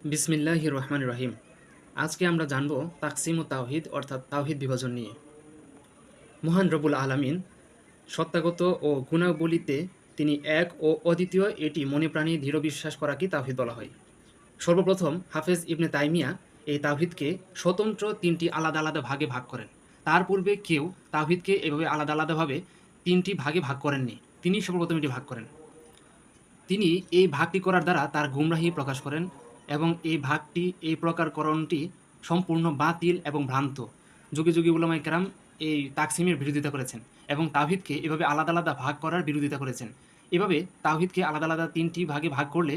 বিসমিল্লাহির রহমানির রহিম। আজকে আমরা জানব তাকসিম ও তাওহিদ অর্থাৎ তাওহিদ বিভাজন নিয়ে। মহান রব্বুল আলামিন সত্তাগত ও গুণাবলিতে তিনি এক ও অদ্বিতীয়, এটি মনে প্রাণে দৃঢ় বিশ্বাস করাকে তাওহিদ বলা হয়। সর্বপ্রথম হাফেজ ইবনে তাইমিয়া এই তাওহিদকে স্বতন্ত্র তিনটি আলাদা আলাদা ভাগে ভাগ করেন। তার পূর্বে কেউ তাওহিদকে এভাবে আলাদা আলাদাভাবে তিনটি ভাগে ভাগ করেননি, তিনি সর্বপ্রথম এটি ভাগ করেন। তিনি এই ভাগটি করার দ্বারা তার গুমরাহি প্রকাশ করেন এবং এই প্রকারকরণটি সম্পূর্ণ বাতিল এবং ভ্রান্ত। যুগে যুগে উলামায়ে কেরাম এই তাকসিমের বিরোধিতা করেছেন এবং তাওহিদকে এভাবে আলাদা আলাদা ভাগ করার বিরোধিতা করেছেন। এভাবে তাওহিদকে আলাদা আলাদা তিনটি ভাগে ভাগ করলে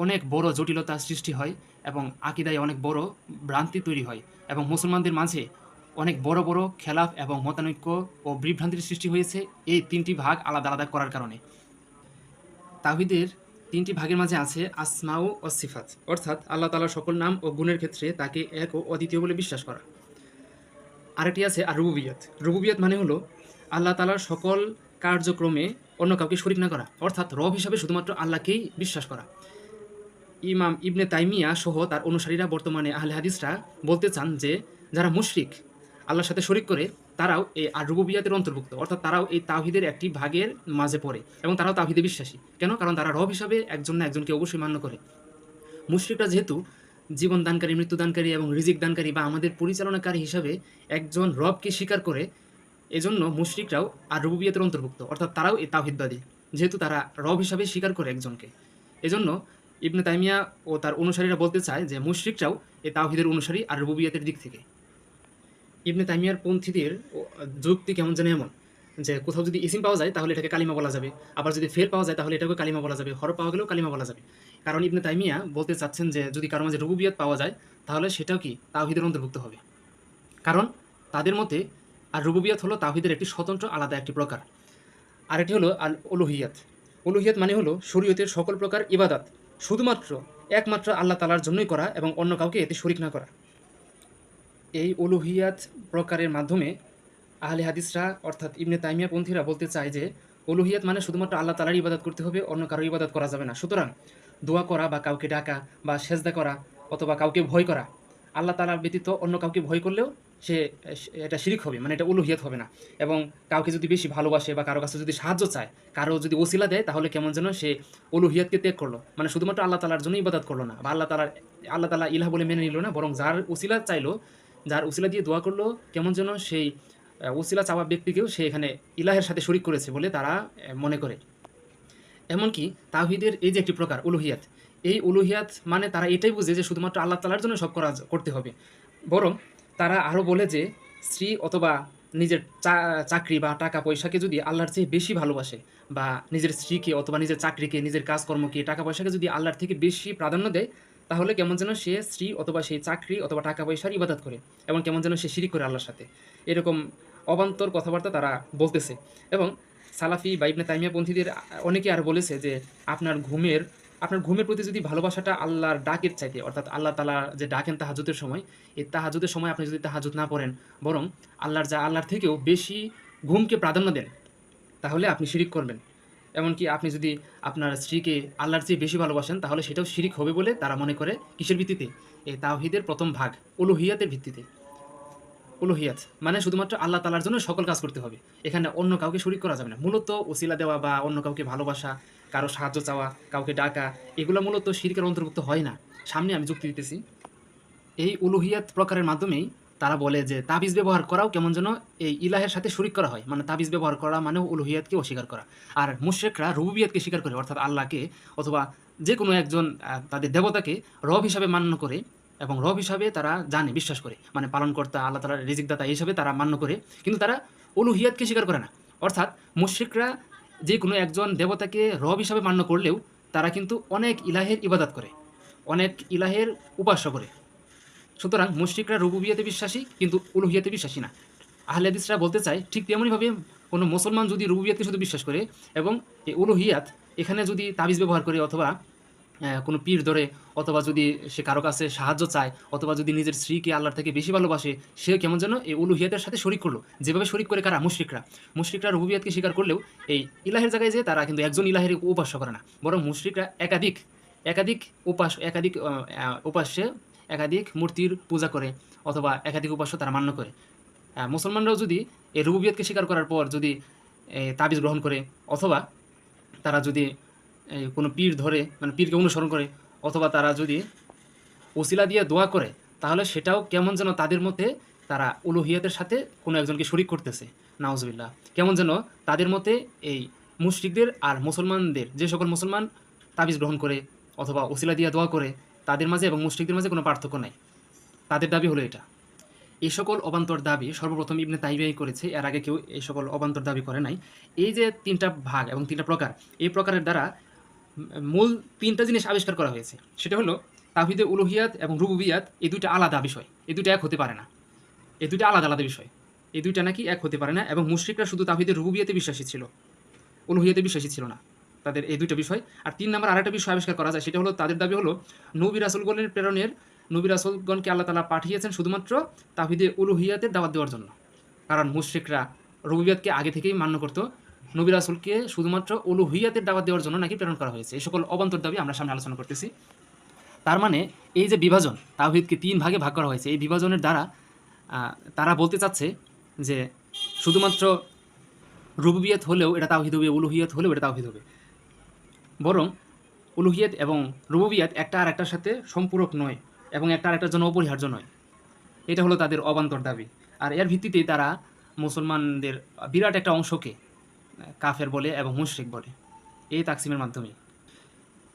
অনেক বড় জটিলতার সৃষ্টি হয় এবং আকিদায় অনেক বড় ভ্রান্তি তৈরি হয় এবং মুসলমানদের মাঝে অনেক বড় বড় খেলাফ এবং মতানৈক্য ও বিভ্রান্তির সৃষ্টি হয়েছে এই তিনটি ভাগ আলাদা আলাদা করার কারণে। তাওহীদের তিনটি ভাগের মাঝে আছে আসমাউ ও সিফাত, অর্থাৎ আল্লাহ তাআলার সকল নাম ও গুণের ক্ষেত্রে তাকে এক ও অদ্বিতীয় বলে বিশ্বাস করা। আরেকটি আছে আর রুবুবিয়ত। রুবুবিয়ত মানে হলো আল্লাহ তাআলার সকল কার্যক্রমে অন্য কাউকে শরিক না করা, অর্থাৎ রব হিসাবে শুধুমাত্র আল্লাহকেই বিশ্বাস করা। ইমাম ইবনে তাইমিয়া সহ তার অনুসারীরা বর্তমানে আহলে হাদিসরা বলতে চান যে যারা মুশরিক, আল্লাহর সাথে শরিক করে, তারাও এই আর রুবুবিয়াতের অন্তর্ভুক্ত, অর্থাৎ তারাও এই তাওহীদের একটি ভাগের মাঝে পড়ে এবং তারাও তাওহীদে বিশ্বাসী। কেন? কারণ তারা রব হিসাবে একজন না একজনকে অবশ্যই মান্য করে। মুশরিকরা যেহেতু জীবন দানকারী, মৃত্যু দানকারী এবং রিজিক দানকারী বা আমাদের পরিচালনাকারী হিসাবে একজন রবকে স্বীকার করে, এজন্য মুশরিকরাও আর রুবুবিয়তের অন্তর্ভুক্ত, অর্থাৎ তারাও এই তাওহীদবাদী, যেহেতু তারা রব হিসাবে স্বীকার করে একজনকে। এজন্য ইবনে তাইমিয়া ও তার অনুসারীরা বলতে চায় যে মুশরিকরাও এই তাওহীদের অনুসারী আর রুবুবিয়তের দিক থেকে। ইবনে তাইমিয়ার পন্থীদের যুক্তি কেমন যেন এমন যে কোথাও যদি ইসিম পাওয়া যায় তাহলে এটাকে কালিমা বলা যাবে, আবার যদি ফেল পাওয়া যায় তাহলে এটাকে কালিমা বলা যাবে, হরফ পাওয়া গেলেও কালিমা বলা যাবে। কারণ ইবনে তাইমিয়া বলতে চাচ্ছেন যে যদি কারো মাঝে রুবুবিয়ত পাওয়া যায় তাহলে সেটাও কি তাওহীদের অন্তর্ভুক্ত হবে। কারণ তাদের মতে আর রুবুবিয়ত হলো তাওহীদের একটি স্বতন্ত্র আলাদা একটি প্রকার। আরেকটি হলো আল উলুহিয়াত। উলুহিয়াত মানে হলো শরীয়তের সকল প্রকার ইবাদত শুধুমাত্র একমাত্র আল্লাহ তাআলার জন্যই করা এবং অন্য কাউকে এতে শরিক না করা। এই উলুহিয়াত প্রকারের মাধ্যমে আহলে হাদিসরা অর্থাৎ ইবনে তাইমিয়া পন্থীরা বলতে চায় যে উলুহিয়াত মানে শুধুমাত্র আল্লাহ তাআলার ইবাদত করতে হবে, অন্য কারো ইবাদত করা যাবে না। সুতরাং দোয়া করা বা কাউকে ডাকা বা সেজদা করা অথবা কাউকে ভয় করা, আল্লাহ তাআলার ব্যতীত অন্য কাউকে ভয় করলেও সে এটা শিরিক হবে, মানে এটা উলুহিয়াত হবে না। এবং কাউকে যদি বেশি ভালোবাসে বা কারো কাছে যদি সাহায্য চায়, কারো যদি ওসিলা দেয়, তাহলে কেমন যেন সে উলুহিয়াতকে ত্যাগ করলো, মানে শুধুমাত্র আল্লাহ তাআলার জন্য ইবাদত করলো না বা আল্লাহ তাআলা ইলাহ বলে মেনে নিল না, বরং যার ওসিলা চাইলো, যার ওসিলা দিয়ে দোয়া করলো, কেমন যেন সেই ওসিলা চাওয়া ব্যক্তিকেও সে এখানে ইলাহের সাথে শরিক করেছে বলে তারা মনে করে। এমনকি তাওহীদের এই যে একটি প্রকার উলুহিয়াত, এই উলুহিয়াত মানে তারা এটাই বুঝে যে শুধুমাত্র আল্লাহ তাআলার জন্য সব করতে হবে। বরং তারা আরও বলে যে স্ত্রী অথবা নিজের চাকরি বা টাকা পয়সাকে যদি আল্লাহর চেয়ে বেশি ভালোবাসে বা নিজের স্ত্রীকে অথবা নিজের চাকরিকে, নিজের কাজকর্মকে, টাকা পয়সাকে যদি আল্লাহর থেকে বেশি প্রাধান্য দেয়, তাহলে কেমন যেন সে স্ত্রী অথবা সেই চাকরি অথবা টাকা পয়সার ইবাদত করে এবং কেমন যেন সে শিরিক করে আল্লাহর সাথে। এরকম অবান্তর কথাবার্তা তারা বলতেছে। এবং সালাফি বা ইবনে তাইমিয়া পন্থীদের অনেকে আর বলেছে যে আপনার ঘুমের প্রতি যদি ভালোবাসাটা আল্লাহর ডাকের চাইতে, অর্থাৎ আল্লাহ তাআলা যে ডাকেন তাহাজ্জুদের সময়, এই তাহাজ্জুদের সময় আপনি যদি তাহাজ্জুদ না পড়েন, বরং আল্লাহর থেকেও বেশি ঘুমকে প্রাধান্য দেন, তাহলে আপনি শিরিক করবেন। এমনকি আপনি যদি আপনার স্ত্রীকে আল্লাহর চেয়ে বেশি ভালোবাসেন, তাহলে সেটাও শিরিক হবে বলে তারা মনে করে। কিসের ভিত্তিতে? এই তাওহীদের প্রথম ভাগ উলুহিয়াতের ভিত্তিতে। উলুহিয়াত মানে শুধুমাত্র আল্লাহ তাআলার জন্য সকল কাজ করতে হবে, এখানে অন্য কাউকে শরিক করা যাবে না। মূলত ওসিলা দেওয়া বা অন্য কাউকে ভালোবাসা, কারো সাহায্য চাওয়া, কাউকে ডাকা, এগুলো মূলত শিরকের অন্তর্ভুক্ত হয় না। সামনে আমি যুক্তি দিতেছি। এই উলুহিয়াত প্রকারের মাধ্যমেই তারা বলে যে তাবিজ ব্যবহার করাও কেমন যেন এই ইলাহের সাথে শরিক করা হয়, মানে তাবিজ ব্যবহার করা মানেও উলুহিয়াতকে অস্বীকার করা। আর মুশরিকরা রুবুবিয়তকে স্বীকার করে, অর্থাৎ আল্লাহকে অথবা যে কোনো একজন তাদের দেবতাকে রব হিসাবে মান্য করে এবং রব হিসাবে তারা জানে, বিশ্বাস করে, মানে পালনকর্তা, আল্লাহ তাআলার রিজিকদাতা হিসাবে তারা মান্য করে, কিন্তু তারা উলুহিয়াতকে স্বীকার করে না। অর্থাৎ মুশরিকরা যে কোনো একজন দেবতাকে রব হিসাবে মান্য করলেও তারা কিন্তু অনেক ইলাহের ইবাদত করে, অনেক ইলাহের উপাস্য করে। সুতরাং মুশরিকরা রুবুবিয়তে বিশ্বাসী কিন্তু উলুহিয়াতে বিশ্বাসী না। আহলে হাদিসরা বলতে চায় ঠিক তেমনইভাবে কোনো মুসলমান যদি রুবুবিয়তকে শুধু বিশ্বাস করে এবং এই উলুহিয়াত এখানে যদি তাবিজ ব্যবহার করে অথবা কোনো পীর ধরে, অথবা যদি সে কারো কাছে সাহায্য চায়, অথবা যদি নিজের স্ত্রীকে আল্লাহর থেকে বেশি ভালোবাসে, সে কেমন যেন এই উলুহিয়াতের সাথে শরিক করলো। যেভাবে শরিক করে কারা? মুশরিকরা রুবুবিয়তকে স্বীকার করলেও এই ইলাহের জায়গায় যে তারা কিন্তু একজন ইলাহের উপাস্য করে না, বরং মুশরিকরা একাধিক একাধিক উপাস্যে একাধিক মূর্তির পূজা করে অথবা একাধিক উপাস্য তারা মান্য করে। মুসলমানরাও যদি এই রুবুবিয়তকে স্বীকার করার পর যদি তাবিজ গ্রহণ করে অথবা তারা যদি কোনো পীর ধরে মানে পীরকে অনুসরণ করে অথবা তারা যদি ওসিলা দিয়ে দোয়া করে, তাহলে সেটাও কেমন যেন তাদের মধ্যে তারা উলুহিয়াতের সাথে কোনো একজনকে শরিক করতেছে, নাউজুবিল্লাহ। কেমন যেন তাদের মতে এই মুশরিকদের আর মুসলমানদের, যে সকল মুসলমান তাবিজ গ্রহণ করে অথবা ওসিলা দিয়ে দোয়া করে, তাদের মাঝে এবং মুশরিকদের মাঝে কোনো পার্থক্য নাই। তাদের দাবি হলো এটা। এই সকল অবান্তর দাবি সর্বপ্রথম ইবনে তাইমিয়াই করেছে, এর আগে কেউ এই সকল অবান্তর দাবি করে নাই। এই যে ৩টা ভাগ এবং ৩টা প্রকার, এই প্রকারের দ্বারা মূল ৩টা জিনিস আবিষ্কার করা হয়েছে। সেটা হলো তাওহীদে উলুহিয়াত এবং রুবুবিয়াত, এই দুইটা আলাদা বিষয়, এই দুইটা এক হতে পারে না, এই দুইটা আলাদা আলাদা বিষয়, এই দুইটা নাকি এক হতে পারে না। এবং মুশরিকরা শুধু তাওহীদে রুবুবিয়াতে বিশ্বাসী ছিল, উলুহিয়াতে বিশ্বাসী ছিল না, তাদের এই দুইটা বিষয়। আর ৩ নম্বর আরেকটা বিষয় আবিষ্কার করা যায়, সেটা হলো তাদের দাবি হলো নবী রাসূলগণের প্রেরণের, নবী রাসূলগণকে আল্লাহ তাআলা পাঠিয়েছেন শুধুমাত্র তাওহীদে উলুহিয়াতের দাওয়াত দেওয়ার জন্য। কারণ মুশরিকরা রুবুবিয়াতকে আগে থেকেই মান্য করতো, নবী রাসূলকে শুধুমাত্র উলুহিয়াতের দাওয়াত দেওয়ার জন্য নাকি প্রেরণ করা হয়েছে। এই সকল অবান্তর দাবি আমরা সামনে আলোচনা করতেছি। তার মানে এই যে বিভাজন, তাওহীদকে ৩ ভাগে ভাগ করা হয়েছে, এই বিভাজনের দ্বারা তারা বলতে চাচ্ছে যে শুধুমাত্র রুবুবিয়াত হলেও এটা তাওহীদ হবে, উলুহিয়াত হলেও এটা তাওহীদ হবে। বরং উলুহিয়াত এবং রুবুবিয়াত একটা আর একটার সাথে সম্পূরক নয় এবং একটা আরেকটার জন্য অপরিহার্য নয়। এটা হলো তাদের অবান্তর দাবি। আর এর ভিত্তিতেই তারা মুসলমানদের বিরাট একটা অংশকে কাফের বলে এবং মুশরিক বলে, এই তাকসিমের মাধ্যমে।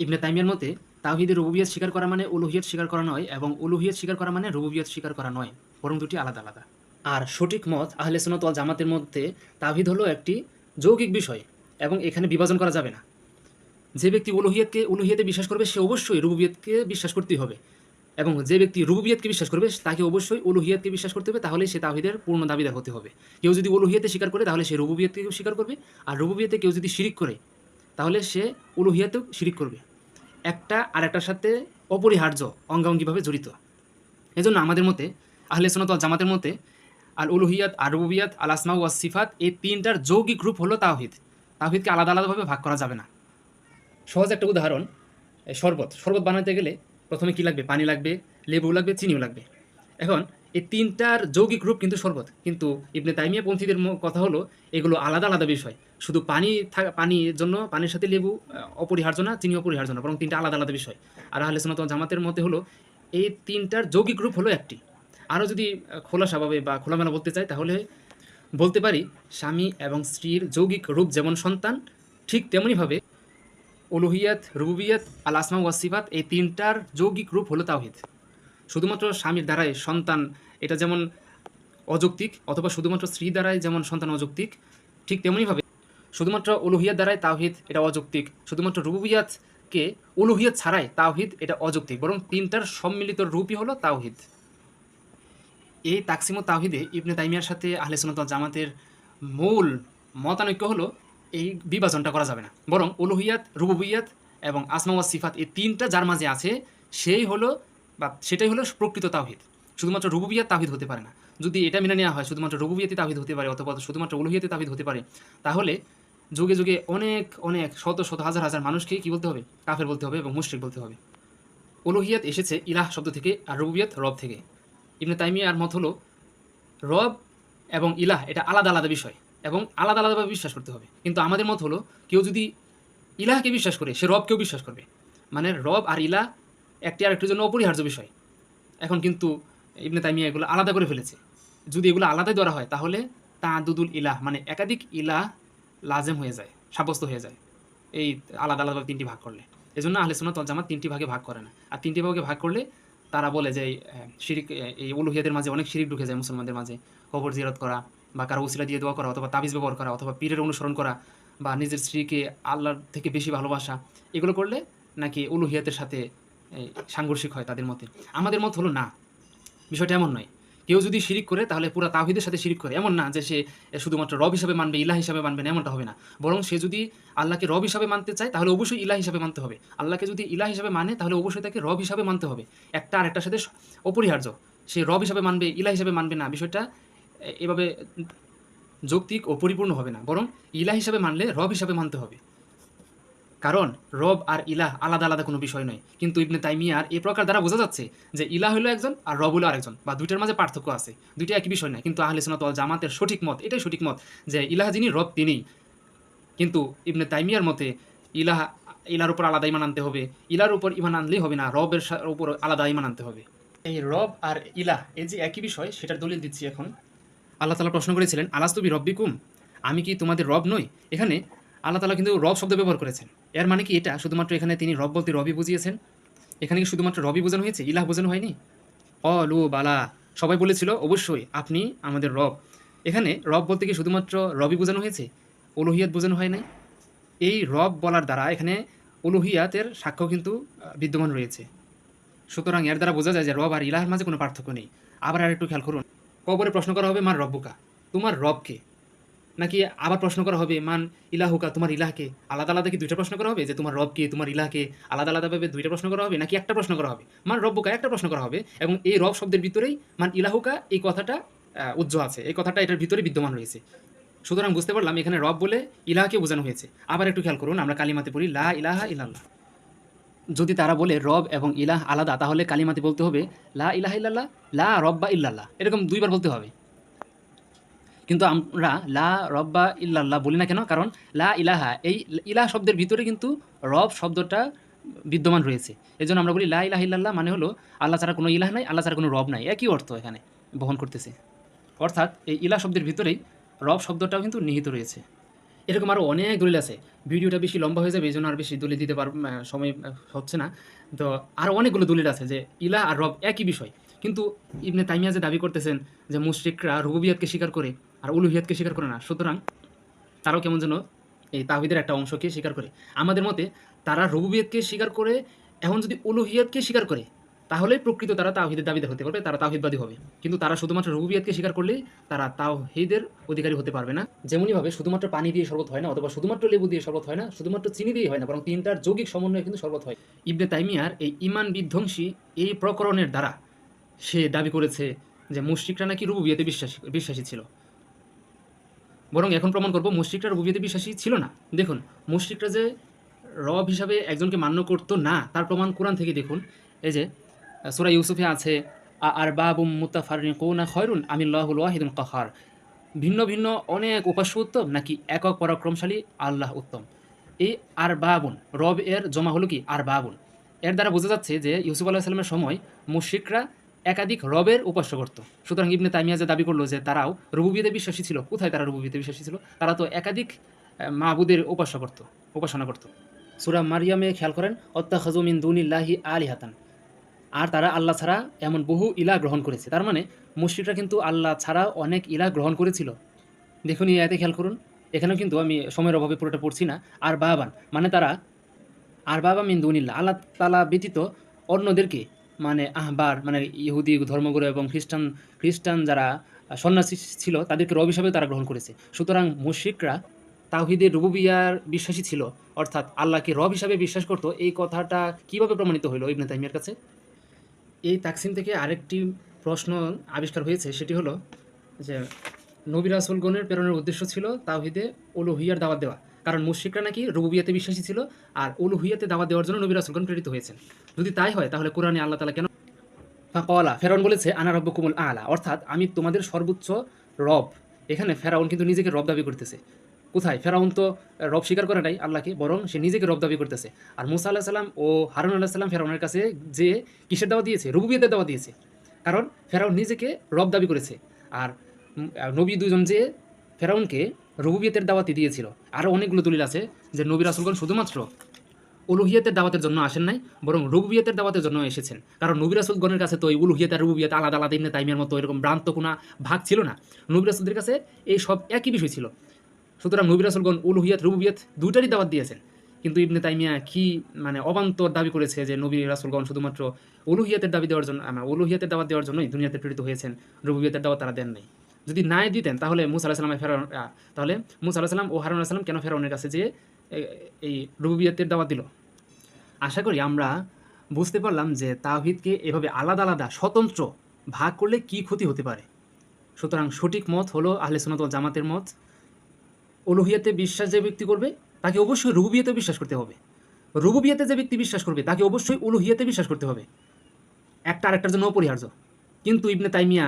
ইবনে তাইমিয়ার মতে তাওহীদে রুবুবিয়ত স্বীকার করা মানে উলুহিয়ত স্বীকার করা নয়, এবং উলুহিয়ত স্বীকার করা মানে রুবুবিয়ত স্বীকার করা নয়, বরং দুটি আলাদা আলাদা। আর সঠিক মত আহলে সুন্নাত ওয়াল জামাতের মধ্যে তাওহীদ হলো একটি যৌগিক বিষয় এবং এখানে বিভাজন করা যাবে না। যে ব্যক্তি উলুহিয়তে বিশ্বাস করবে সে অবশ্যই রুবুবিয়তকে বিশ্বাস করতেই হবে, এবং যে ব্যক্তি রুবুবিয়তকে বিশ্বাস করবে তাকে অবশ্যই উলুহিয়াতকে বিশ্বাস করতে হবে, তাহলে সে তাওহীদের পূর্ণ দাবিদার হতে হবে। কেউ যদি উলুহিয়াতে স্বীকার করে তাহলে সে রুবুবিয়তকেও স্বীকার করবে, আর রুবুবিয়তে কেউ যদি শিরিক করে তাহলে সে উলুহিয়াতেও শিরিক করবে। একটা আর একটার সাথে অপরিহার্য, অঙ্গাঙ্গিভাবে জড়িত। এজন্য আমাদের মতে আহলে সুন্নাত ওয়াল জামাতের মতে আল উলুহিয়াত, আর রুবুবিয়াত, আল আসমা ওয়াস সিফাত, এই 3টার যৌগিক রূপ হলো তাওহীদ। তাওহীদকে আলাদা আলাদাভাবে ভাগ করা যাবে না। সহজ একটা উদাহরণ, শরবত বানাতে গেলে প্রথমে কি লাগবে? পানি লাগবে, লেবু লাগবে, চিনিও লাগবে। এখন এই 3টার যৌগিক রূপ কিন্তু শরবত, কিন্তু ইবনে তাইমিয়া পন্থীদের কথা হলো এগুলো আলাদা আলাদা বিষয়। শুধু পানির জন্য পানির সাথে লেবু অপরিহার্য না, চিনি অপরিহার্য না, বরং 3টা আলাদা আলাদা বিষয়। আর আহলে সুন্নাত ওয়াল জামাতের মতে হলো এই 3টার যৌগিক রূপ হলো একটি। আরও যদি খোলাসাভাবে বা খোলামেলা বলতে চাই তাহলে বলতে পারি স্বামী এবং স্ত্রীর যৌগিক রূপ যেমন সন্তান, ঠিক তেমনিভাবে উলুহিয়াত, রুবুবিয়াত, আল আসমা ওয়াস সিফাত, এই 3টার যৌগিক রূপ হলো তাওহীদ। শুধুমাত্র স্বামীর দ্বারাই সন্তান এটা যেমন অযৌক্তিক, অথবা শুধুমাত্র স্ত্রী দ্বারাই যেমন সন্তান অযৌক্তিক, ঠিক তেমনিভাবে শুধুমাত্র উলুহিয়াত দ্বারাই তাওহীদ এটা অযৌক্তিক, শুধুমাত্র রুবুবিয়াতকে উলুহিয়াত ছাড়াই তাওহীদ এটা অযৌক্তিক, বরং 3টার সম্মিলিত রূপই হলো তাওহীদ। এই তাকসিম ও তাওহীদে ইবনে তাইমিয়ার সাথে আহলে সুন্নাত ওয়াল জামাতের মূল মতানৈক্য হলো এই বিভাজনটা করা যাবে না, বরং উলুহিয়াত, রুবুবিয়াত এবং আসমা ওয়াস সিফাত, এই 3টা যার মাঝে আছে সেই হলো বা সেটাই হলো প্রকৃত তাওহীদ। শুধুমাত্র রুবুবিয়াত তাওহীদ হতে পারে না। যদি এটা মেনে নেওয়া হয় শুধুমাত্র রুবুবিয়াতই তাওহীদ হতে পারে অথবা শুধুমাত্র উলুহিয়াতে তাওহীদ হতে পারে, তাহলে যুগে যুগে অনেক অনেক শত শত হাজার হাজার মানুষকেই কী বলতে হবে? কাফের বলতে হবে এবং মুশরিক বলতে হবে। উলুহিয়াত এসেছে ইলাহ শব্দ থেকে, আর রুবুবিয়াত রব থেকে। ইবনে তাইমিয়ার মত হলো রব এবং ইলাহ এটা আলাদা আলাদা বিষয় এবং আলাদা আলাদাভাবে বিশ্বাস করতে হবে। কিন্তু আমাদের মত হলো কেউ যদি ইলাহকে বিশ্বাস করে সে রবকেও বিশ্বাস করবে, মানে রব আর ইলাহ একটি আর একটির জন্য অপরিহার্য বিষয়। এখন কিন্তু ইবনে তাইমিয়া এগুলো আলাদা করে ফেলেছে। যদি এগুলো আলাদাই ধরা হয় তাহলে তাআদ্দুদুল ইলাহ মানে একাধিক ইলাহ লাজেম হয়ে যায়, সাব্যস্ত হয়ে যায় এই আলাদা আলাদাভাবে 3টি ভাগ করলে। এজন্য আহলে সুন্নাত ওয়াল জামাত 3টি ভাগে ভাগ করে না। আর 3টি ভাগে ভাগ করলে তারা বলে যে শিরিক, এই উলুহিয়াতের মাঝে অনেক শিরিক ঢুকে যায় মুসলমানদের মাঝে। কবর জিয়ারত করা বা কারো উসিলা দিয়ে দোয়া করা অথবা তাবিজ ব্যবহার করা অথবা পীরের অনুসরণ করা বা নিজের স্ত্রীকে আল্লাহর থেকে বেশি ভালোবাসা, এগুলো করলে নাকি উলুহিয়াতের সাথে সাংঘর্ষিক হয় তাদের মতে। আমাদের মত হলো না, বিষয়টা এমন নয়। কেউ যদি শিরিক করে তাহলে পুরো তাওহীদের সাথে শিরিক করে, এমন না যে সে শুধুমাত্র রব হিসাবে মানবে, ইলাহ হিসাবে মানবে না, এমনটা হবে না। বরং সে যদি আল্লাহকে রব হিসাবে মানতে চায় তাহলে অবশ্যই ইলাহ হিসাবে মানতে হবে। আল্লাহকে যদি ইলাহ হিসাবে মানে তাহলে অবশ্যই তাকে রব হিসাবে মানতে হবে। একটা আর একটার সাথে অপরিহার্য। সে রব হিসাবে মানবে, ইলাহ হিসাবে মানবে না, বিষয়টা এভাবে যৌক্তিক ও পরিপূর্ণ হবে না, বরং ইলাহ হিসাবে মানলে রব হিসাবে মানতে হবে। কারণ রব আর ইলাহ আলাদা আলাদা কোনো বিষয় নয়। কিন্তু ইবনে তাইমিয়ার এই প্রকার দ্বারা বোঝা যাচ্ছে যে ইলাহ হলো একজন আর রব হলো আরেকজন, বা দুইটার মাঝে পার্থক্য আছে, দুইটা একই বিষয় নয়। কিন্তু আহলে সুন্নাত ওয়াল জামাতের সঠিক মত, এটাই সঠিক মত যে ইলাহ যিনি, রব তিনিই। কিন্তু ইবনে তাইমিয়ার মতে ইলাহ, ইলার উপর আলাদা ইমান আনতে হবে, ইলার উপর ইমান আনলেই হবে না, রবের উপর আলাদা ইমান আনতে হবে। এই রব আর ইলাহ এই যে একই বিষয়, সেটার দলিল দিচ্ছি এখন। আল্লাহ তাআলা প্রশ্ন করেছিলেন, আলাস্তু বি রব্বিকুম, আমি কি তোমাদের রব নই? এখানে আল্লাহ তাআলা কিন্তু রব শব্দ ব্যবহার করেছেন। এর মানে কি এটা শুধুমাত্র এখানে তিনি রব বলতে রবই বুঝিয়েছেন? এখানে কি শুধুমাত্র রবই বোঝানো হয়েছে, ইলাহ বোঝানো হয়নি? অলু বালা, সবাই বলেছিল অবশ্যই আপনি আমাদের রব। এখানে রব বলতে কি শুধুমাত্র রবই বোঝানো হয়েছে, উলুহিয়াত বোঝানো হয় নাই? এই রব বলার দ্বারা এখানে উলুহিয়াতের সাক্ষ্য কিন্তু বিদ্যমান রয়েছে। সুতরাং এর দ্বারা বোঝা যায় যে রব আর ইলাহের মাঝে কোনো পার্থক্য নেই। আবার আর একটু খেয়াল করুন, কবরে প্রশ্ন করা হবে মান রব্বুকা, তোমার রবকে, নাকি আবার প্রশ্ন করা হবে মান ইলাহুকা, তোমার ইলাহকে? আলাদা আলাদা কি দুইটা প্রশ্ন করা হবে যে তোমার রবকে, তোমার ইলাহকে? আলাদা আলাদাভাবে দুইটা প্রশ্ন করা হবে, নাকি একটা প্রশ্ন করা হবে? মান রব্বুকা একটা প্রশ্ন করা হবে, এবং এই রব শব্দের ভিতরেই মান ইলাহুকা এই কথাটা উজ্জ্ব আছে, এই কথাটা এটার ভিতরে বিদ্যমান রয়েছে। সুতরাং বুঝতে পারলাম এখানে রব বলে ইলাহকে বোঝানো হয়েছে। আবার একটু খেয়াল করুন, আমরা কালিমাতে পড়ি লা ইলাহা ইল্লাল্লাহ। যদি তারা বলে রব এবং ইলাহ আলাদা, তাহলে কালিমাতে বলতে হবে লা ইলাহা ইল্লাল্লাহ, লা রব্বা ইল্লাল্লাহ, এরকম দুইবার বলতে হবে। কিন্তু আমরা লা রব্বা ইল্লাল্লাহ বলি না কেন? কারণ লা ইলাহা, এই ইলাহ শব্দের ভিতরে কিন্তু রব শব্দটা বিদ্যমান রয়েছে। এজন্য আমরা বলি লা ইলাহা ইল্লাল্লাহ, মানে হলো আল্লাহ ছাড়া কোনো ইলাহ নাই, আল্লাহ ছাড়া কোনো রব নাই, একই অর্থ এখানে বহন করতেছে। অর্থাৎ এই ইলাহ শব্দের ভিতরেই রব শব্দটাও কিন্তু নিহিত রয়েছে। এরকম আরও অনেক দলিল আছে। ভিডিওটা বেশি লম্বা হয়ে যাবে, এই জন্য আর বেশি দলিল দিতে সময় হচ্ছে না। তো আরও অনেকগুলো দলিল আছে যে ইলাহ আর রব একই বিষয়। কিন্তু ইবনে তাইমিয়া যে দাবি করতেছেন যে মুশরিকরা রুবুবিয়াতকে স্বীকার করে আর উলুহিয়াতকে স্বীকার করে না, সুতরাং তারাও কেমন যেন এই তাওহীদের একটা অংশকে স্বীকার করে। আমাদের মতে তারা রুবুবিয়াতকে স্বীকার করে, এখন যদি উলুহিয়াতকে স্বীকার করে তাহলে প্রকৃত তারা তাওহীদের দাবিদার হতে পারবে, তারা তাওহীদবাদী হবে। কিন্তু তারা শুধুমাত্র রুবুবিয়াতকে স্বীকার করলেই তারা তাওহীদের অধিকারী হতে পারবে না। যেমনিভাবে শুধুমাত্র পানি দিয়ে শরবত হয় না, অথবা শুধুমাত্র লেবু দিয়ে শরবত হয় না, শুধুমাত্র চিনি দিয়ে হয় না, বরং তিনটার যৌগিক সমন্বয়ে কিন্তু শরবত হয়। ইবনে তাইমিয়ার এই ঈমান বিধ্বংসী এই প্রকরণের দ্বারা সে দাবি করেছে যে মুশরিকরা নাকি রুবুবিয়াতে বিশ্বাসী ছিল। বরং এখন প্রমাণ করব মুশরিকরা রুবুবিয়াতে বিশ্বাসী ছিল না। দেখুন, মুশরিকরা যে রব হিসাবে একজনকে মান্য করতো না, তার প্রমাণ কোরআন থেকে দেখুন। এই যে সূরা ইউসুফে আছে আরবাবুম মুতাফাররিকুনা খায়রুন আমিল্লাহুল ওয়াহিদুল কাহ্হার, ভিন্ন ভিন্ন অনেক উপাস্য উত্তম, নাকি একক পরাক্রমশালী আল্লাহ উত্তম। এই আরবাবুন, রব এর জমা হলো কি আরবাবুন। এর দ্বারা বোঝা যাচ্ছে যে ইউসুফ আলাইহিস সালামের সময় মুশরিকরা একাধিক রবের উপাস্য করত। সুতরাং ইবনে তাইমিয়া যে দাবি করলো যে তারাও রুবুবিয়তে বিশ্বাসী ছিল, কোথায় তারা রুবুবিয়তে বিশ্বাসী ছিল? তারা তো একাধিক মাবুদের উপাসনা করত। সূরা মারিয়ামে খেয়াল করেন, অত্তাখাযু মিন দুনিল্লাহি আলিহাতান, আর তারা আল্লাহ ছাড়া এমন বহু ইলাহ গ্রহণ করেছে। তার মানে মুশরিকরা কিন্তু আল্লাহ ছাড়া অনেক ইলাহ গ্রহণ করেছিল। দেখুন এই আয়াতে খেয়াল করুন, এখানেও কিন্তু আমি সময়ের অভাবে পুরোটা পড়ছি না। আর বাবান মানে তারা আর বাবা মিন দুনিল্লাহ, আল্লাহ তাআলা ব্যতীত অন্যদেরকে, মানে আহবার মানে ইহুদি ধর্মগুরু এবং খ্রিস্টান যারা সন্ন্যাসী ছিল তাদেরকে রব হিসাবে তারা গ্রহণ করেছে। সুতরাং মুশরিকরা তাওহীদে রুবুবিয়ার বিশ্বাসী ছিল, অর্থাৎ আল্লাহকে রব হিসাবে বিশ্বাস করত। এই কথাটা কিভাবে প্রমাণিত হলো ইবনে তাইমিয়ার কাছে? এই তাকসিম থেকে আরেকটি প্রশ্ন আবিষ্কার হয়েছে, সেটি হলো যে নবী রাসূলগণের প্রেরণের উদ্দেশ্য ছিল তাওহীদে উলুহিয়ার দাওয়াত দেওয়া। কারণ মুশরিকরা নাকি রুবুবিয়াতে বিশ্বাসী ছিল, আর উলুহিয়াতে দাওয়াত দেওয়ার জন্য নবী রাসূলগণ প্রেরিত হয়েছেন। যদি তাই হয় তাহলে কোরআনে আল্লাহ তাআলা কেন ফাকালা, ফেরাউন বলেছে আনা রাব্বুকুমুল আলা, অর্থাৎ আমি তোমাদের সর্বোচ্চ রব। এখানে ফেরাউন কিন্তু নিজেকে রব দাবি করতেছে। কোথায়? ফেরাউন তো রব স্বীকার করে নাই আল্লাহকে, বরং সে নিজেকে রব দাবি করতেছে। আর মুসা আলাইহিস সালাম ও হারুন আলাইহিস সালাম ফেরাউনের কাছে যে কিসের দাওয়াত দিয়েছে? রুবুবিয়তের দাওয়াত দিয়েছে। কারণ ফেরাউন নিজেকে রব দাবি করেছে, আর নবী দুজন যে ফেরাউনকে রুবুবিয়তের দাওয়াতই দিয়েছিল। আরও অনেকগুলো দলিল আছে যে নবী রাসূলগণ শুধুমাত্র উলুহিয়াতের দাওয়াতের জন্য আসেন নাই, বরং রুবুবিয়তের দাওয়াতের জন্য এসেছেন। কারণ নবী রাসূলগণের কাছে তো এই উলুহিয়াত আর রুবুবিয়ত আলাদা আলাদা ইবনে তাইমিয়ার মতো এরকম ভ্রান্ত কোনো ভাগ ছিল না। নবী রাসূলদের কাছে এই সব একই বিষয় ছিল। সুতরাং নবী রাসূলগণ উলুহিয়াত রুবুবিয়ত দুইটারই দাওয়াত দিয়েছেন। কিন্তু ইবনে তাইমিয়া কি মানে অবান্তর দাবি করেছে যে নবী রাসূলগণ শুধুমাত্র উলুহিয়াতের উলুহিয়াতের দাওয়াত দেওয়ার জন্যই দুনিয়াতে প্রেরিত হয়েছেন, রুবুবিয়তের দাওয়াত তারা দেন নাই। যদি নাই দিতেন তাহলে মুসা আলাইহিস সালাম তাহলে মুসা আলাইহিস সালাম ও হারুন আলাইহিস সালাম কেন ফেরাউনের কাছে যেয়ে এই রুবুবিয়তের দাওয়াত দিল? আশা করি আমরা বুঝতে পারলাম যে তাওহীদকে এভাবে আলাদা আলাদা স্বতন্ত্র ভাগ করলে কি ক্ষতি হতে পারে। সুতরাং সঠিক মত হলো আহলে সুন্নাত ওয়াল জামাতের মত। উলুহিয়াতে বিশ্বাস যে ব্যক্তি করবে তাকে অবশ্যই রুবুবিয়তে বিশ্বাস করতে হবে। রুবুবিয়াতে যে ব্যক্তি বিশ্বাস করবে তাকে অবশ্যই উলুহিয়াতে বিশ্বাস করতে হবে, একটা আরেকটার জন্য অপরিহার্য। কিন্তু ইবনে তাইমিয়া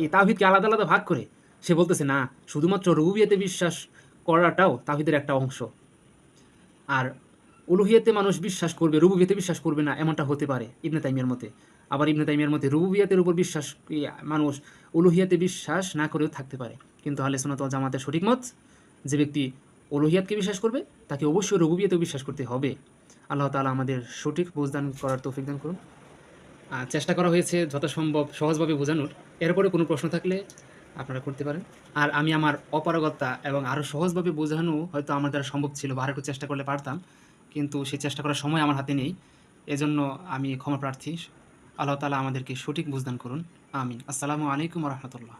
এই তাওহীদকে আলাদা আলাদা ভাগ করে সে বলতেছে না, শুধুমাত্র রুবুবিয়াতে বিশ্বাস করাটাও তাওহীদের একটা অংশ। আর উলুহিয়াতে মানুষ বিশ্বাস করবে, রুবুবিয়াতে বিশ্বাস করবে না, এমনটা হতে পারে ইবনে তাইমিয়ার মতে। আবার ইবনে তাইমিয়ার মতে রুবুবিয়াতের উপর বিশ্বাস মানুষ উলুহিয়াতে বিশ্বাস না করেও থাকতে পারে। কিন্তু আহলে সুন্নাত ওয়াল জামাতের সঠিক মত, যে ব্যক্তি উলুহিয়াতকে বিশ্বাস করবে তাকে অবশ্যই রুবুবিয়াতেও বিশ্বাস করতে হবে। আল্লাহ তাআলা আমাদের সঠিক বুঝদান করার তৌফিক দান করুন। চেষ্টা করা হয়েছে যথাসম্ভব সহজভাবে বোঝানোর। এরপরে কোনো প্রশ্ন থাকলে আপনারা করতে পারেন। আর আমি আমার অপারগতা এবং আরও সহজভাবে বোঝানো হয়তো আমার দ্বারা সম্ভব ছিল বা আরেকটু চেষ্টা করলে পারতাম, কিন্তু সেই চেষ্টা করার সময় আমার হাতে নেই। এজন্য আমি ক্ষমা প্রার্থী। আল্লাহ তাআলা আমাদেরকে সঠিক বুঝদান করুন। আমিন। আসসালামু আলাইকুম ওয়া রাহমাতুল্লাহ।